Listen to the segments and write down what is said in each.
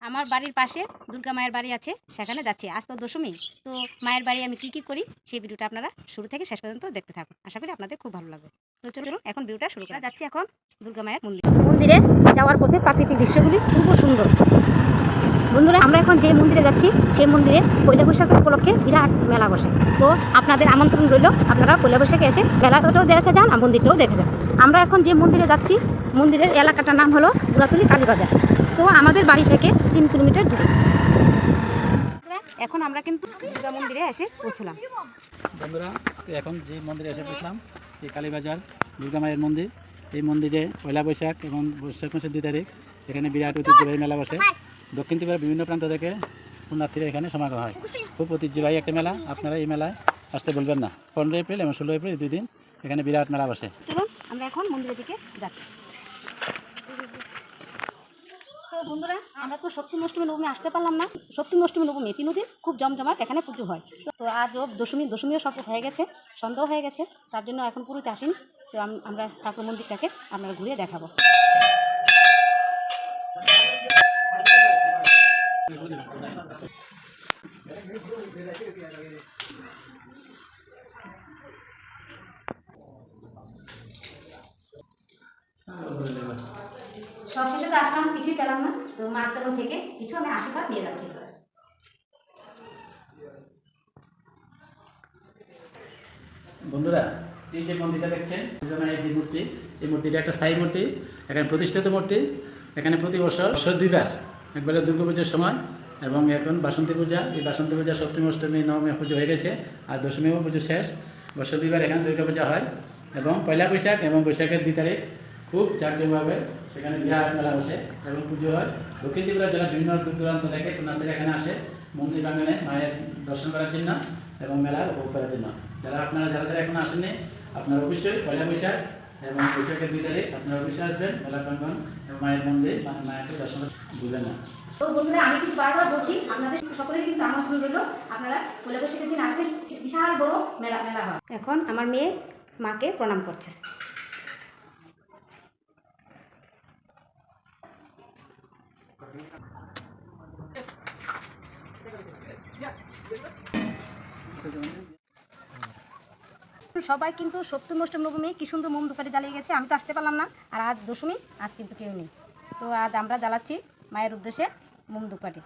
আমার বাড়ির পাশে দুর্গা মায়ের বাড়ি আছে, সেখানে যাচ্ছি। আজ তো দশমী, তো মায়ের বাড়ি আমি কি করি সেই ভিডিওটা আপনারা শুরু থেকে শেষ পর্যন্ত দেখতে থাকুন। আশা করি আপনাদের খুব ভালো লাগবে। তো চলুন এখন ভিডিওটা শুরু করা যাচ্ছে। এখন দুর্গা মায়ের মন্দিরে যাওয়ার পথে প্রাকৃতিক দৃশ্যগুলি খুব সুন্দর। বন্ধুরা, আমরা এখন যে মন্দিরে যাচ্ছি সেই মন্দিরে পয়লা বৈশাখের উপলক্ষে বিরাট মেলা বসে। তো আপনাদের আমন্ত্রণ রইল, আপনারা পয়লা বৈশাখে এসে মেলাটাও দেখে যান আর মন্দিরটাও দেখে যান। আমরা এখন যে মন্দিরে যাচ্ছি, মন্দিরের এলাকাটার নাম হলো বুড়াতুলি কালীবাজার। তো আমাদের বাড়ি থেকে 3 কিলোমিটার দূরে। এখন আমরা কিন্তু দুর্গা মন্দিরে এসে পৌঁছলাম। বন্ধুরা, এখন যে মন্দিরে এসে পৌঁছলাম এই কালীবাজার দুর্গা মায়ের মন্দির। এই মন্দিরে পয়লা বৈশাখ এবং বৈশাখ মাসের 2 তারিখ এখানে বিরাট ঐতিহ্যবাহী মেলা বসে। দক্ষিণ ত্রিপুরার বিভিন্ন প্রান্ত থেকে পুণ্যার্থীরা এখানে সমাগম হয়। খুব ঐতিহ্যবাহী একটা মেলা, আপনারা এই মেলায় আসতে বলবেন না। 15 এপ্রিল এবং 16 এপ্রিল 2 দিন এখানে বিরাট মেলা বসে। চলুন আমরা এখন মন্দিরের দিকে যাচ্ছি। তো বন্ধুরা, আমরা তো সপ্তমী অষ্টমী নবমী আসতে পারলাম না। সপ্তমী অষ্টমী নবমী 3 দিন খুব জমজমাট এখানে পুজো হয়। তো আজও দশমীও সব হয়ে গেছে, সন্ধ্যা হয়ে গেছে, তার জন্য এখন পুরোতে আসেনি। তো আমরা ঠাকুর মন্দিরটাকে আপনারা ঘুরে দেখাবো। সবশেষে তো আসলাম, কিছুই পেলাম না। তো মার তরফ থেকে কিছু আমি আশীর্বাদ নিয়ে যাচ্ছি। বন্ধুরা, এই যে মন্দিরটা দেখছেন দুর্গা মায়ের যে মূর্তি, এই মূর্তিটা একটা স্থায়ী মূর্তি, এখানে প্রতিষ্ঠিত মূর্তি। এখানে প্রতি বছর 2বার, একবারে দুর্গা পুজোর সময় এবং এখন বাসন্তী পূজা। এই বাসন্তী পূজা সপ্তমী অষ্টমী নবমী পুজো হয়ে গেছে, আর দশমীও পুজো শেষ। বছর 2বার এখানে দুর্গা পূজা হয় এবং পয়লা বৈশাখ এবং বৈশাখের 2 তারিখ খুব জাঁকজমকভাবে সেখানে বিরাট মেলা বসে এবং পুজো হয়। দক্ষিণ ত্রিপুরা জেলার বিভিন্ন দূর দূরান্ত থেকে পুণ্যার্থীরা এখানে আসে মন্দির প্রাঙ্গণে মায়ের দর্শন করার জন্য এবং মেলা উপভোগ করার জন্য। যারা যারা এখন আসেননি, আপনারা অবশ্যই পয়লা বৈশাখ এবং বৈশাখের 2 তারিখ আপনারা অবশ্যই আসবেন মেলা প্রাঙ্গণ এবং মায়ের মন্দির মায়েরকে দর্শন ভুলবেন না। তো বন্ধুরা, আমি কিন্তু বারবার বলছি, আপনাদের সকলের কিন্তু আমন্ত্রণ রইল, আপনারা পয়লা বৈশাখের দিন আসবেন। বিশাল বড় মেলা হয়। এখন আমার মেয়ে মাকে প্রণাম করছে। সবাই কিন্তু সপ্তমী অষ্টমী নবমী কি সুন্দর মোম দোকানে জ্বালিয়ে গেছে, আমি তো আসতে পারলাম না। আর আজ দশমী, আজ কিন্তু কেউ নেই। তো আজ আমরা জ্বালাচ্ছি মায়ের উদ্দেশ্যে মোম দোকাটি।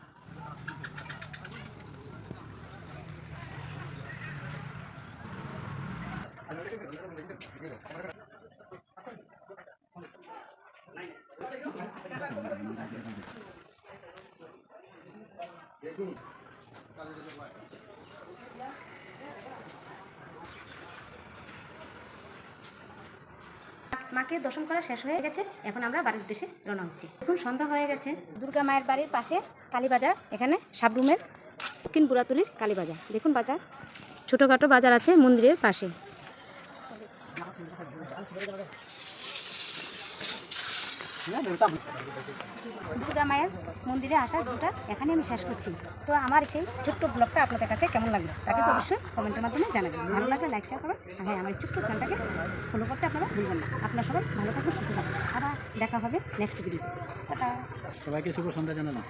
মাকে দর্শন করা শেষ হয়ে গেছে, এখন আমরা বাড়ির উদ্দেশ্যে রওনা হচ্ছি। এখন সন্ধ্যা হয়ে গেছে। দুর্গা মায়ের বাড়ির পাশে কালীবাজার, এখানে সাবরুমের দক্ষিণ বুড়াতুলির কালীবাজার। দেখুন বাজার, ছোটোখাটো বাজার আছে মন্দিরের পাশে। দুর্গা মায়ের মন্দিরে আসার ভিডিওটা এখানে আমি শেষ করছি। তো আমার সেই ছোট্ট ব্লগটা আপনাদের কাছে কেমন লাগলো তাকে তো অবশ্যই কমেন্টের মাধ্যমে জানাবেন। ভালো লাগলে লাইক শেয়ার করবেন। আর হ্যাঁ, আমার ছোট্ট চ্যানেলটাকে ফলো করতে আপনারা ভুলবেন না। আপনারা সবাই ভালো থাকুন, সুস্থ থাকুন। আবার দেখা হবে নেক্সট ভিডিও। টাটা। সবাইকে শুভ সন্ধ্যা জানালাম।